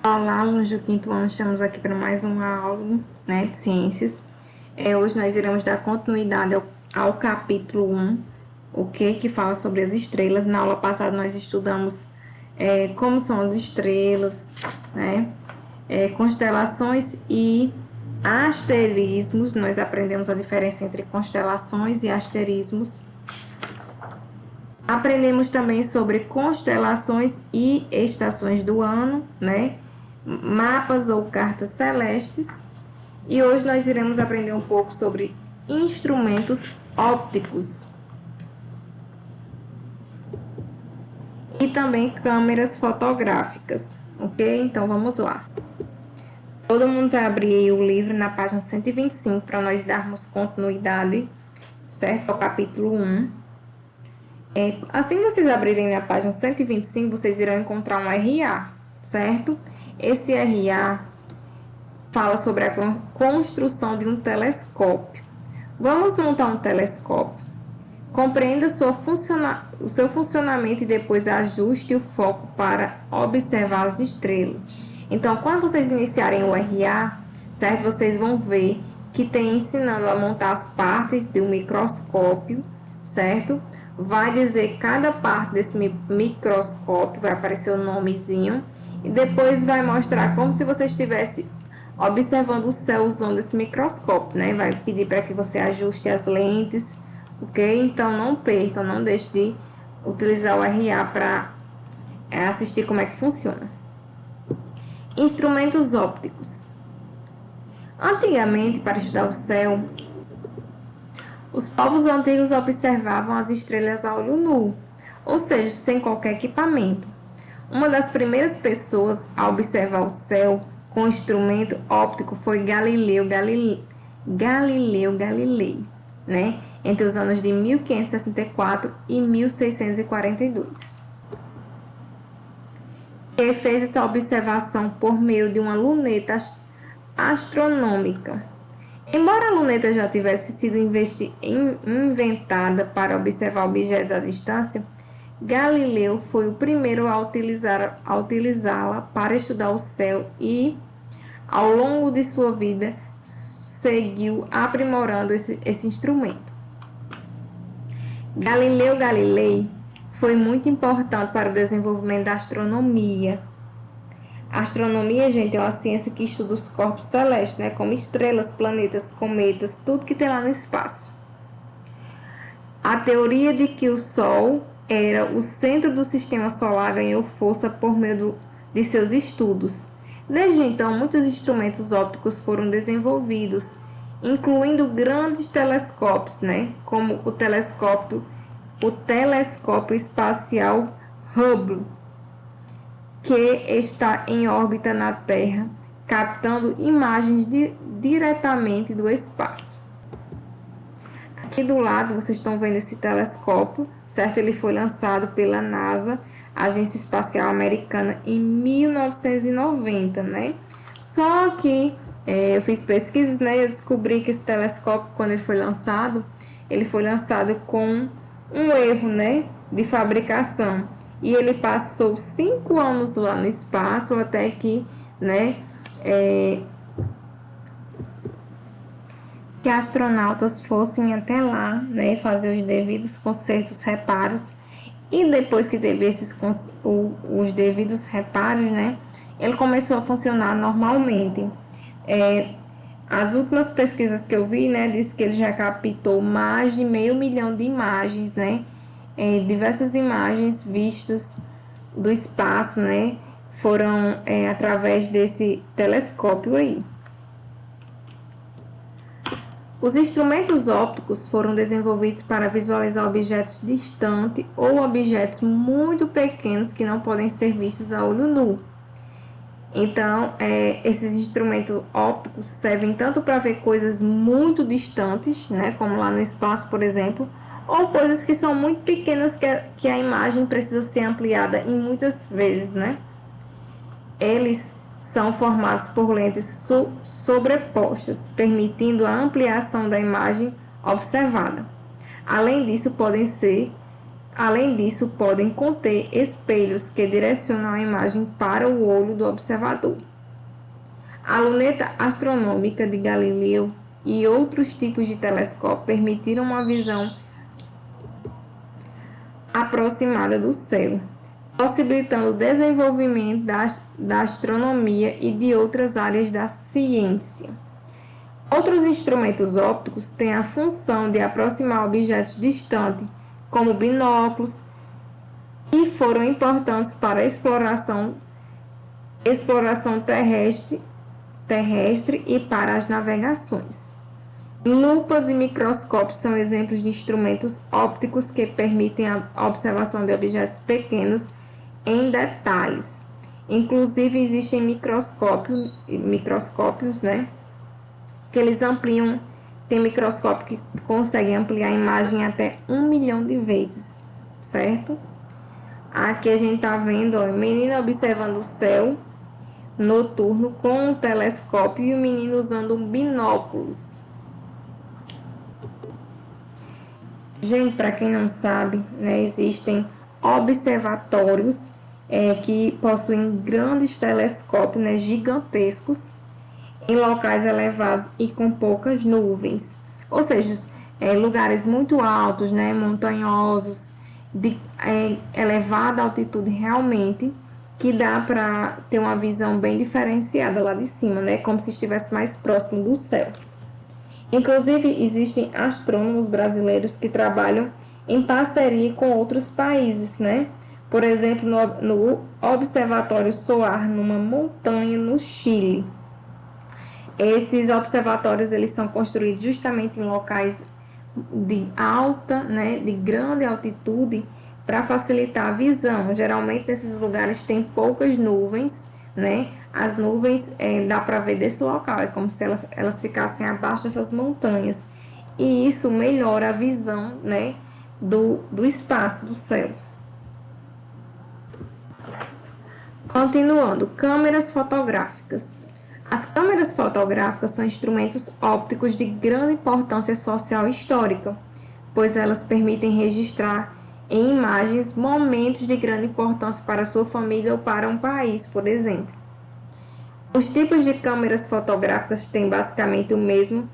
Olá, alunos do quinto ano, estamos aqui para mais uma aula, né, de ciências. Hoje nós iremos dar continuidade ao capítulo 1, o que fala sobre as estrelas. Na aula passada nós estudamos como são as estrelas, né, constelações e asterismos. Nós aprendemos a diferença entre constelações e asterismos. Aprendemos também sobre constelações e estações do ano, né? Mapas ou cartas celestes. E hoje nós iremos aprender um pouco sobre instrumentos ópticos e também câmeras fotográficas, ok? Então vamos lá. Todo mundo vai abrir aí o livro na página 125 para nós darmos continuidade, certo? Ao capítulo 1. Assim que vocês abrirem na página 125, vocês irão encontrar um RA, certo? Esse RA fala sobre a construção de um telescópio. Vamos montar um telescópio. Compreenda o seu funcionamento e depois ajuste o foco para observar as estrelas. Então, quando vocês iniciarem o RA, certo? Vocês vão ver que tem ensinando a montar as partes de um microscópio, certo? Vai dizer cada parte desse microscópio, vai aparecer o nomezinho, e depois vai mostrar como se você estivesse observando o céu usando esse microscópio, né? Vai pedir para que você ajuste as lentes, ok? Então não perca, não deixe de utilizar o RA para assistir como é que funciona. Instrumentos ópticos. Antigamente, para estudar o céu, os povos antigos observavam as estrelas a olho nu, ou seja, sem qualquer equipamento. Uma das primeiras pessoas a observar o céu com instrumento óptico foi Galileu Galilei, né? Entre os anos de 1564 e 1642. Ele fez essa observação por meio de uma luneta astronômica. Embora a luneta já tivesse sido inventada para observar objetos à distância, Galileu foi o primeiro a utilizá-la para estudar o céu e, ao longo de sua vida, seguiu aprimorando esse instrumento. Galileu Galilei foi muito importante para o desenvolvimento da astronomia. A astronomia, gente, é uma ciência que estuda os corpos celestes, né? Como estrelas, planetas, cometas, tudo que tem lá no espaço. A teoria de que o Sol era o centro do sistema solar ganhou força por meio de seus estudos. Desde então, muitos instrumentos ópticos foram desenvolvidos, incluindo grandes telescópios, né? Como o telescópio espacial Hubble, que está em órbita na Terra, captando imagens diretamente do espaço. Aqui do lado vocês estão vendo esse telescópio, certo? Ele foi lançado pela NASA, Agência Espacial Americana, em 1990, né? Só que eu fiz pesquisas, né? E eu descobri que esse telescópio, quando ele foi lançado com um erro, né? De fabricação. E ele passou 5 anos lá no espaço até que, né, que astronautas fossem até lá, né, fazer os devidos consertos, reparos. E depois que teve os devidos reparos, né, ele começou a funcionar normalmente. As últimas pesquisas que eu vi, né, diz que ele já captou mais de 500 mil de imagens, né, diversas imagens vistas do espaço, né, foram através desse telescópio aí. Os instrumentos ópticos foram desenvolvidos para visualizar objetos distantes ou objetos muito pequenos que não podem ser vistos a olho nu. Então, esses instrumentos ópticos servem tanto para ver coisas muito distantes, né, como lá no espaço, por exemplo, ou coisas que são muito pequenas que a imagem precisa ser ampliada em muitas vezes, né? Eles são formados por lentes sobrepostas, permitindo a ampliação da imagem observada. Além disso, podem ser Além disso, podem conter espelhos que direcionam a imagem para o olho do observador. A luneta astronômica de Galileu e outros tipos de telescópio permitiram uma visão aproximada do céu, possibilitando o desenvolvimento da astronomia e de outras áreas da ciência. Outros instrumentos ópticos têm a função de aproximar objetos distantes, como binóculos, e foram importantes para a exploração terrestre e para as navegações. Lupas e microscópios são exemplos de instrumentos ópticos que permitem a observação de objetos pequenos em detalhes. Inclusive, existem microscópios, né? Que eles ampliam, tem microscópio que conseguem ampliar a imagem até 1 milhão de vezes, certo? Aqui a gente tá vendo, ó, o menino observando o céu noturno com um telescópio e o menino usando binóculos. Gente, para quem não sabe, né, existem observatórios que possuem grandes telescópios, né, gigantescos, em locais elevados e com poucas nuvens. Ou seja, lugares muito altos, né, montanhosos, de elevada altitude realmente, que dá para ter uma visão bem diferenciada lá de cima, né, como se estivesse mais próximo do céu. Inclusive, existem astrônomos brasileiros que trabalham em parceria com outros países, né? Por exemplo, no Observatório Solar, numa montanha no Chile. Esses observatórios, eles são construídos justamente em locais de alta, né, de grande altitude, para facilitar a visão. Geralmente, nesses lugares tem poucas nuvens, né? As nuvens dá para ver desse local, é como se elas ficassem abaixo dessas montanhas. E isso melhora a visão, né, do espaço, do céu. Continuando, câmeras fotográficas. As câmeras fotográficas são instrumentos ópticos de grande importância social e histórica, pois elas permitem registrar em imagens momentos de grande importância para a sua família ou para um país, por exemplo. Os tipos de câmeras fotográficas têm basicamente o mesmo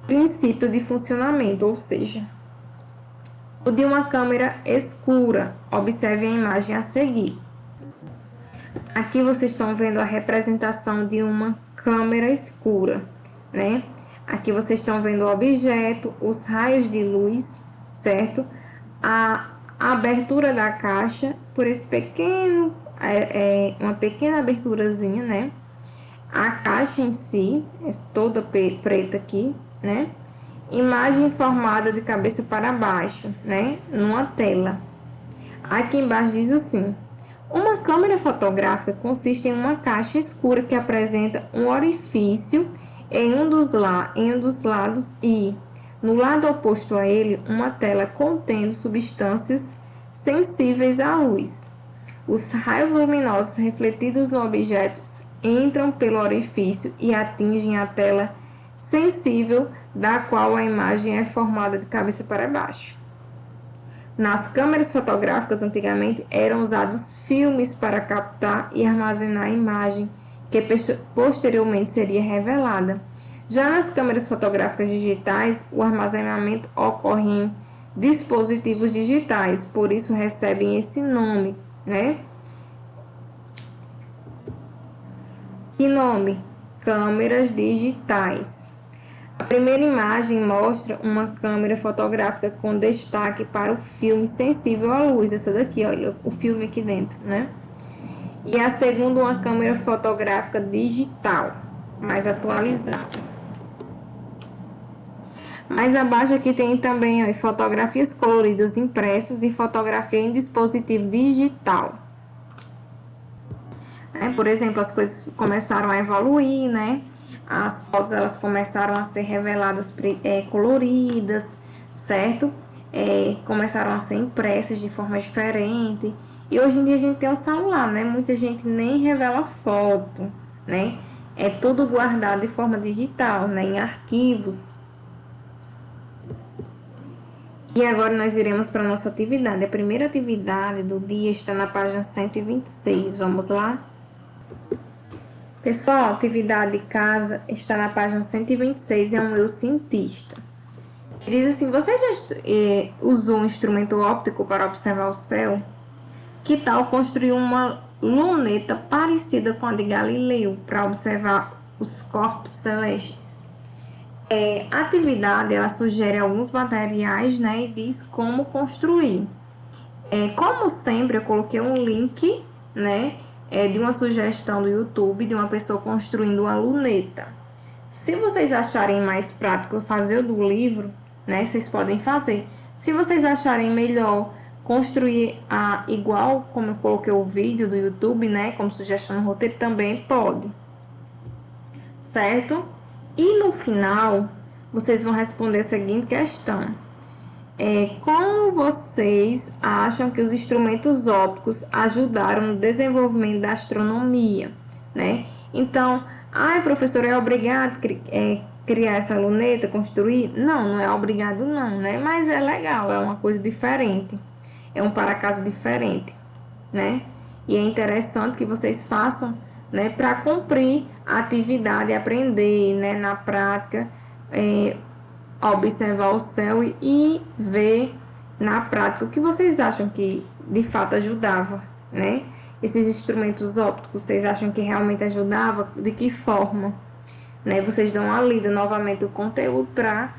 princípio de funcionamento, ou seja, o de uma câmera escura. Observe a imagem a seguir. Aqui vocês estão vendo a representação de uma câmera escura, né? Aqui vocês estão vendo o objeto, os raios de luz, certo? A abertura da caixa, por esse pequeno, uma pequena aberturazinha, né? A caixa em si, é toda preta aqui, né? Imagem formada de cabeça para baixo, né? Numa tela. Aqui embaixo diz assim: uma câmera fotográfica consiste em uma caixa escura que apresenta um orifício em um dos lados e, no lado oposto a ele, uma tela contendo substâncias sensíveis à luz. Os raios luminosos refletidos no objeto entram pelo orifício e atingem a tela sensível, da qual a imagem é formada de cabeça para baixo. Nas câmeras fotográficas, antigamente, eram usados filmes para captar e armazenar a imagem, que posteriormente seria revelada. Já nas câmeras fotográficas digitais, o armazenamento ocorre em dispositivos digitais, por isso recebem esse nome, né? Que nome? Câmeras digitais. A primeira imagem mostra uma câmera fotográfica com destaque para o filme sensível à luz. Essa daqui, olha, o filme aqui dentro, né? E a segunda, uma câmera fotográfica digital, mais atualizada. Mais abaixo aqui tem também, ó, fotografias coloridas impressas e fotografia em dispositivo digital. Por exemplo, as coisas começaram a evoluir, né? As fotos, elas começaram a ser reveladas coloridas, certo? Começaram a ser impressas de forma diferente. E hoje em dia a gente tem o celular, né? Muita gente nem revela foto, né? É tudo guardado de forma digital, né? Em arquivos. E agora nós iremos para a nossa atividade. A primeira atividade do dia está na página 126. Vamos lá? Pessoal, a atividade de casa está na página 126. É um eu cientista. Ele diz assim: você já usou um instrumento óptico para observar o céu? Que tal construir uma luneta parecida com a de Galileu para observar os corpos celestes? A atividade ela sugere alguns materiais, né, e diz como construir. Como sempre, eu coloquei um link, né, de uma sugestão do YouTube de uma pessoa construindo uma luneta. Se vocês acharem mais prático fazer o do livro, né, vocês podem fazer. Se vocês acharem melhor construir igual como eu coloquei o vídeo do YouTube, né, como sugestão no roteiro, também pode. Certo? E no final, vocês vão responder a seguinte questão. Como vocês acham que os instrumentos ópticos ajudaram no desenvolvimento da astronomia, né? Então, professor, é obrigado criar essa luneta, construir? Não, não é obrigado não, né? Mas é legal, é uma coisa diferente. É um para-casa diferente, né? E é interessante que vocês façam, né, para cumprir a atividade, aprender, né, na prática, observar o céu e ver na prática o que vocês acham que de fato ajudava, né? Esses instrumentos ópticos, vocês acham que realmente ajudava? De que forma? Né? Vocês dão uma lida novamente o conteúdo para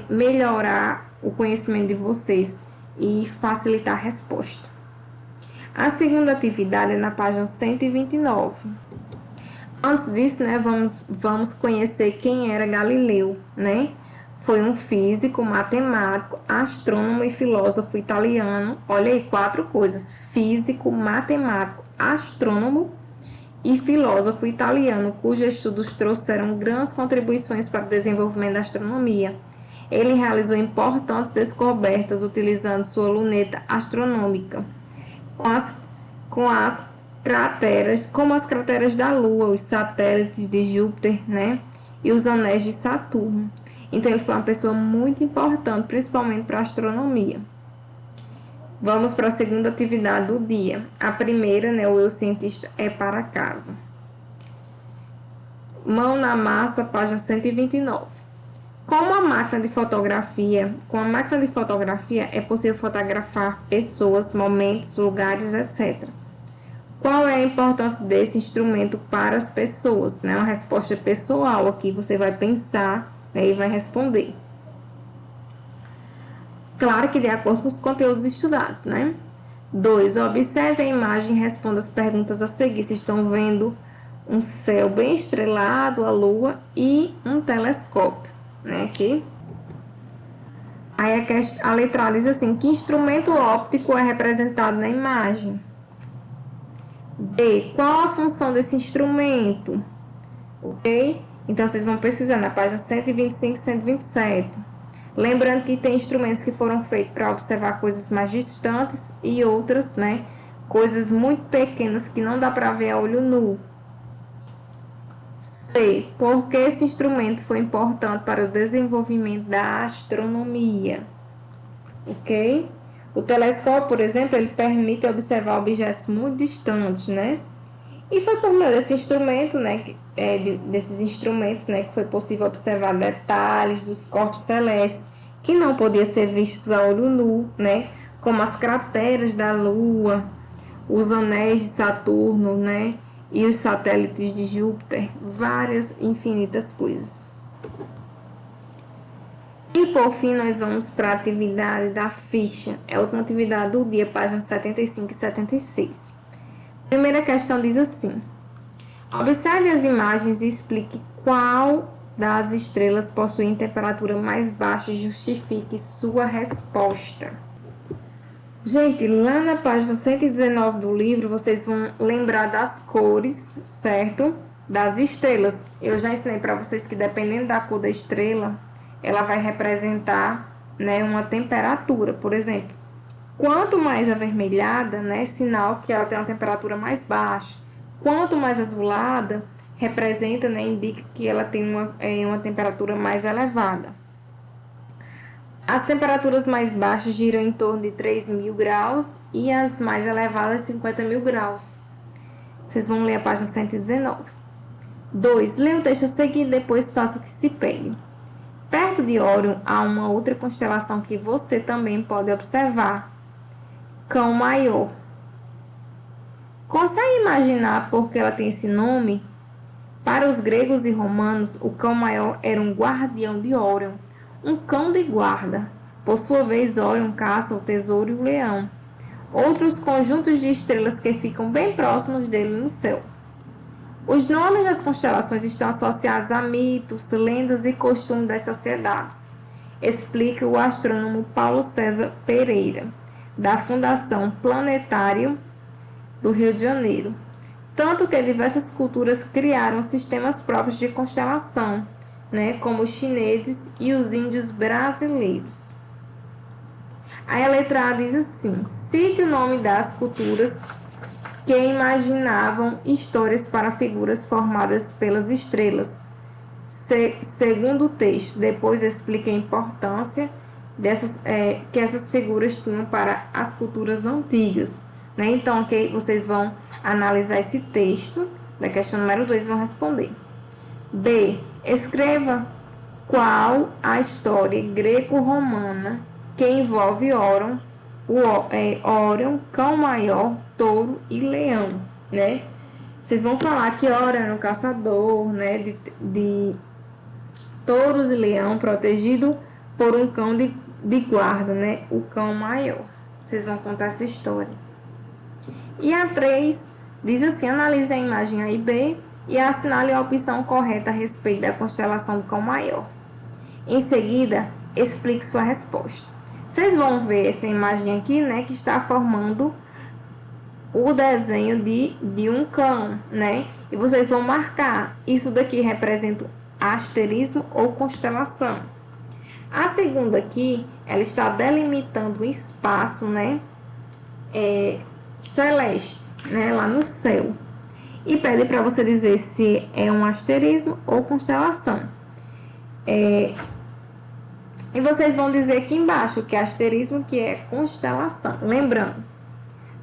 melhorar o conhecimento de vocês e facilitar a resposta. A segunda atividade é na página 129. Antes disso, né, vamos conhecer quem era Galileu, né? Foi um físico, matemático, astrônomo e filósofo italiano. Olha aí, 4 coisas: físico, matemático, astrônomo e filósofo italiano, cujos estudos trouxeram grandes contribuições para o desenvolvimento da astronomia. Ele realizou importantes descobertas utilizando sua luneta astronômica, como as crateras da Lua, os satélites de Júpiter, né, e os anéis de Saturno. Então ele foi uma pessoa muito importante, principalmente para a astronomia. Vamos para a segunda atividade do dia. A primeira, né, o eu cientista é para casa. Mão na massa, página 129. Com a máquina de fotografia é possível fotografar pessoas, momentos, lugares, etc. Qual é a importância desse instrumento para as pessoas? Né? Uma resposta pessoal aqui, você vai pensar, né, e vai responder. Claro que de acordo com os conteúdos estudados, né? 2. Observe a imagem e responda as perguntas a seguir. Vocês estão vendo um céu bem estrelado, a lua e um telescópio, né? Aqui. Aí a letra A diz assim: que instrumento óptico é representado na imagem? B. Qual a função desse instrumento? Ok? Então, vocês vão pesquisar na página 125 e 127. Lembrando que tem instrumentos que foram feitos para observar coisas mais distantes e outras, né, coisas muito pequenas que não dá para ver a olho nu. C. Por que esse instrumento foi importante para o desenvolvimento da astronomia? Ok? O telescópio, por exemplo, ele permite observar objetos muito distantes, né? E foi por meio desse instrumento, né, desses instrumentos, né, que foi possível observar detalhes dos corpos celestes que não podiam ser vistos a olho nu, né, como as crateras da Lua, os anéis de Saturno, né, e os satélites de Júpiter, várias infinitas coisas. E por fim, nós vamos para a atividade da ficha. É a última atividade do dia, páginas 75 e 76. A primeira questão diz assim: observe as imagens e explique qual das estrelas possui temperatura mais baixa e justifique sua resposta. Gente, lá na página 119 do livro, vocês vão lembrar das cores, certo? Das estrelas. Eu já ensinei para vocês que dependendo da cor da estrela, ela vai representar, né, uma temperatura. Por exemplo, quanto mais avermelhada, né, sinal que ela tem uma temperatura mais baixa. Quanto mais azulada, representa, né, indica que ela tem uma temperatura mais elevada. As temperaturas mais baixas giram em torno de 3.000 graus e as mais elevadas 50.000 graus. Vocês vão ler a página 119. 2. Lê o texto a seguir e depois faça o que se pede. Perto de Órion há uma outra constelação que você também pode observar. Cão Maior. Consegue imaginar por que ela tem esse nome? Para os gregos e romanos, o Cão Maior era um guardião de Órion, um cão de guarda. Por sua vez, Órion caça o tesouro e o leão. Outros conjuntos de estrelas que ficam bem próximos dele no céu. Os nomes das constelações estão associados a mitos, lendas e costumes das sociedades, explica o astrônomo Paulo César Pereira, da Fundação Planetário do Rio de Janeiro. Tanto que diversas culturas criaram sistemas próprios de constelação, como os chineses e os índios brasileiros. Aí a letra A diz assim: cite o nome das culturas que imaginavam histórias para figuras formadas pelas estrelas. Segundo o texto, depois explique a importância que essas figuras tinham para as culturas antigas. Então, vocês vão analisar esse texto da questão número 2 e vão responder. B. Escreva qual a história greco-romana que envolve Órion, Cão Maior, Touro e Leão, Vocês vão falar que Órion era um caçador, de touros e leão, protegido por um cão de guarda, O Cão Maior. Vocês vão contar essa história. E a 3 diz assim: analise a imagem A e B e assinale a opção correta a respeito da constelação do Cão Maior. Em seguida, explique sua resposta. Vocês vão ver essa imagem aqui, que está formando o desenho de um cão, E vocês vão marcar. Isso daqui representa asterismo ou constelação. A segunda aqui, ela está delimitando um espaço, celeste, lá no céu. E pede para você dizer se é um asterismo ou constelação. E vocês vão dizer aqui embaixo que é asterismo, que é constelação.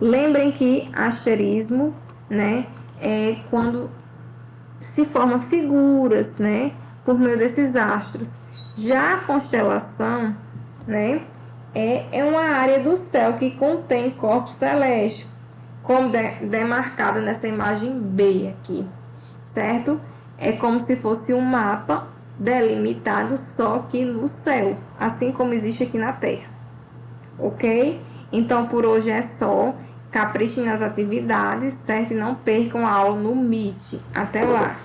Lembrem que asterismo, é quando se formam figuras, por meio desses astros. Já a constelação, é uma área do céu que contém corpos celestes, como demarcado nessa imagem B aqui, certo? É como se fosse um mapa delimitado só que no céu, assim como existe aqui na Terra, ok? Então, por hoje é só. Caprichem nas atividades, certo? E não percam a aula no Meet. Até lá!